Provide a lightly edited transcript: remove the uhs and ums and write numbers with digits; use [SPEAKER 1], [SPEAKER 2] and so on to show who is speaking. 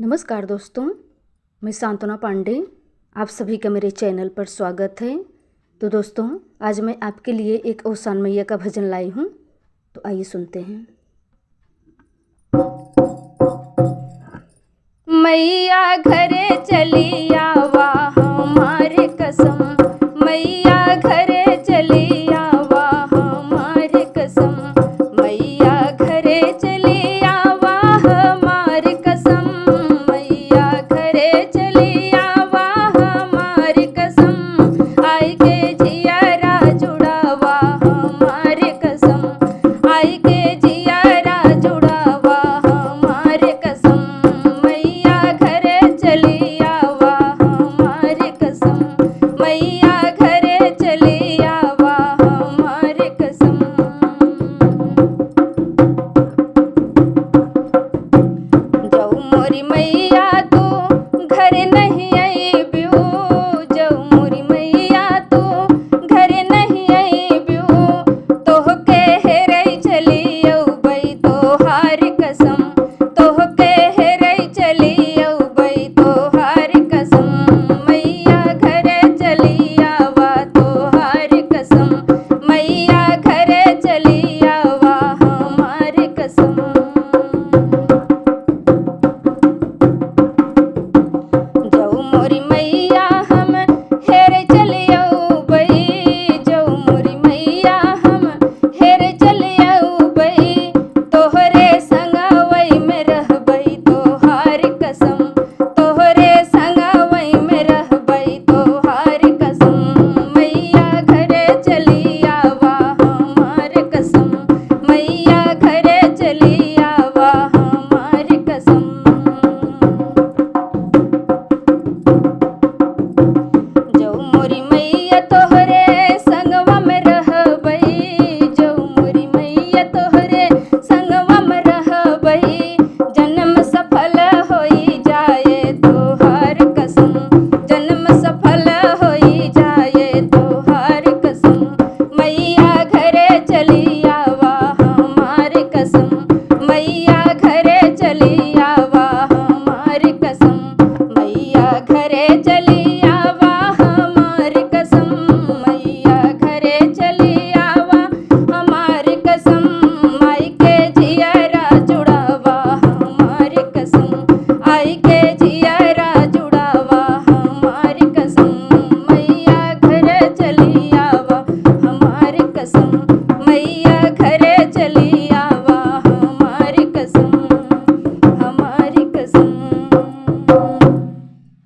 [SPEAKER 1] नमस्कार दोस्तों, मैं सांत्वना पांडे। आप सभी का मेरे चैनल पर स्वागत है। तो दोस्तों, आज मैं आपके लिए एक ओसान मैया का भजन लाई हूँ। तो आइए सुनते हैं। मैया घरे चली आवा हमारे कसम, मैया घरे चली आवा हमारे कसम, मैया घरे चली आवा हमारे कसम, मैया घरे चली आवा हमारे कसम, आई के जियारा जुड़ावा हमारे कसम, आई के जियारा जुड़ावा हमारे कसम, मैया घरे चली आवा हमारे कसम, मैया घरे चली आवा हमारे कसम। जाऊ मोरी मैया